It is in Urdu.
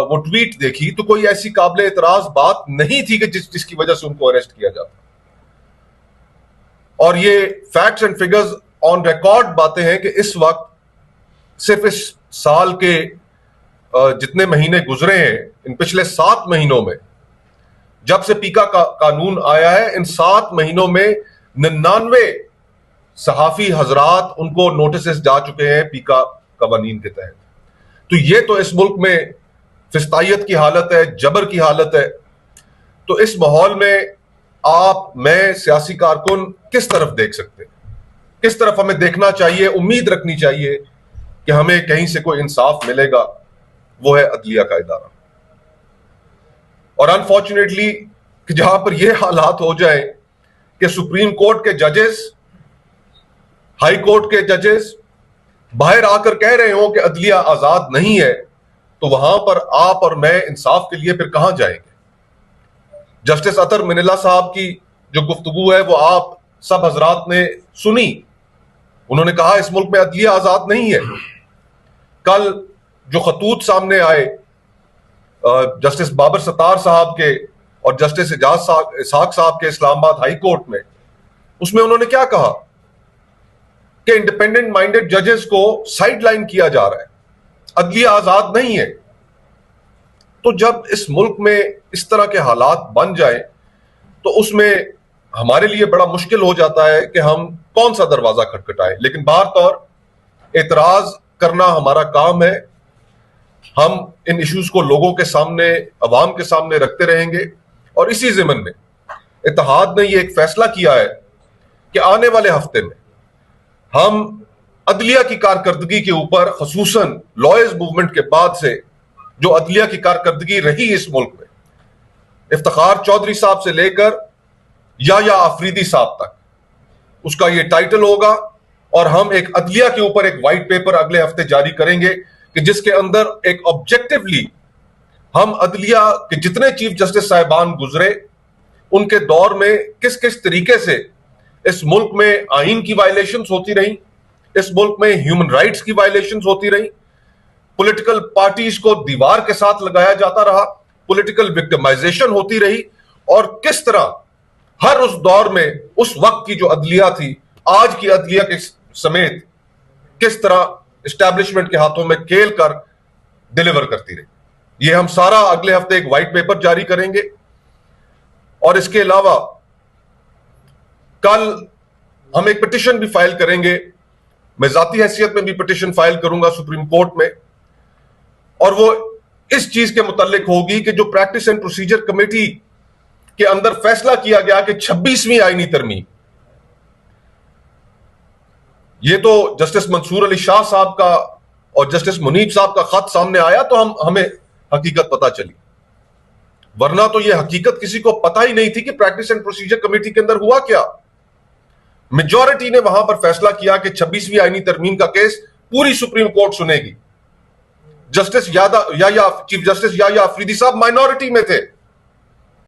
وہ ٹویٹ دیکھی تو کوئی ایسی قابل اعتراض بات نہیں تھی کہ جس کی وجہ سے ان کو اریسٹ کیا جاتا. اور یہ facts and figures on record باتیں ہیں کہ اس وقت صرف اس سال کے جتنے مہینے گزرے ہیں، ان پچھلے 7 مہینوں میں جب سے پیکا کا قانون آیا ہے، ان 7 مہینوں میں 99 صحافی حضرات ان کو نوٹسز جا چکے ہیں پیکا قوانین کے تحت. تو یہ تو اس ملک میں فسطائیت کی حالت ہے، جبر کی حالت ہے. تو اس ماحول میں آپ، میں، سیاسی کارکن کس طرف دیکھ سکتے ہیں؟ کس طرف ہمیں دیکھنا چاہیے؟ امید رکھنی چاہیے کہ ہمیں کہیں سے کوئی انصاف ملے گا، وہ ہے عدلیہ کا ادارہ. اور انفارچونیٹلی کہ جہاں پر یہ حالات ہو جائیں کہ سپریم کورٹ کے ججز، ہائی کورٹ کے ججز باہر آ کر کہہ رہے ہوں کہ عدلیہ آزاد نہیں ہے، تو وہاں پر آپ اور میں انصاف کے لیے پھر کہاں جائیں گے؟ جسٹس اطہر من اللہ صاحب کی جو گفتگو ہے وہ آپ سب حضرات نے سنی. انہوں نے کہا اس ملک میں عدلیہ آزاد نہیں ہے. کل جو خطوط سامنے آئے جسٹس بابر ستار صاحب کے اور جسٹس اعجاز اسحاق صاحب کے اسلام آباد ہائی کورٹ میں، اس میں انہوں نے کیا کہا کہ انڈیپینڈنٹ مائنڈڈ ججز کو سائیڈ لائن کیا جا رہا ہے، عدلیہ آزاد نہیں ہے. تو جب اس ملک میں اس طرح کے حالات بن جائیں تو اس میں ہمارے لیے بڑا مشکل ہو جاتا ہے کہ ہم کون سا دروازہ کھٹکھٹائیں. لیکن بہرطور اعتراض کرنا ہمارا کام ہے. ہم ان ایشوز کو لوگوں کے سامنے، عوام کے سامنے رکھتے رہیں گے. اور اسی ضمن میں اتحاد نے یہ ایک فیصلہ کیا ہے کہ آنے والے ہفتے میں ہم عدلیہ کی کارکردگی کے اوپر، خصوصاً لائرز موومنٹ کے بعد سے جو عدلیہ کی کارکردگی رہی اس ملک میں، افتخار چودھری صاحب سے لے کر یا آفریدی صاحب تک، اس کا یہ ٹائٹل ہوگا. اور ہم ایک عدلیہ کے اوپر ایک وائٹ پیپر اگلے ہفتے جاری کریں گے کہ جس کے اندر ایک آبجیکٹیولی ہم عدلیہ کے جتنے چیف جسٹس صاحبان گزرے ان کے دور میں کس کس طریقے سے اس ملک میں آئین کی وائلیشنز ہوتی رہیں، اس ملک میں ہیومن رائٹس کی وائلیشنز ہوتی رہیں، پولیٹیکل پارٹیز کو دیوار کے ساتھ لگایا جاتا رہا، پولیٹیکل وکٹمائزیشن ہوتی رہی، اور کس طرح ہر اس دور میں اس وقت کی جو عدلیہ تھی آج کی عدلیہ کے سمیت کس طرح اسٹیبلشمنٹ کے ہاتھوں میں کھیل کر ڈیلیور کرتی رہی. یہ ہم سارا اگلے ہفتے ایک وائٹ پیپر جاری کریں گے. اور اس کے علاوہ کل ہم ایک پٹیشن بھی فائل کریں گے. میں ذاتی حیثیت میں بھی پٹیشن فائل کروں گا سپریم کورٹ میں، اور وہ اس چیز کے متعلق ہوگی کہ جو پریکٹس اینڈ پروسیجر کمیٹی کے اندر فیصلہ کیا گیا کہ 26ویں آئینی ترمیم، یہ تو جسٹس منصور علی شاہ صاحب کا اور جسٹس منیب صاحب کا خط سامنے آیا تو ہمیں حقیقت پتہ چلی، ورنہ تو یہ حقیقت کسی کو پتہ ہی نہیں تھی کہ پریکٹس اینڈ پروسیجر کمیٹی کے اندر ہوا کیا. میجورٹی نے وہاں پر فیصلہ کیا کہ 26ویں آئینی ترمیم کا کیس پوری سپریم کورٹ سنے گی. جسٹس چیف جسٹس یا آفریدی صاحب مائنورٹی میں تھے.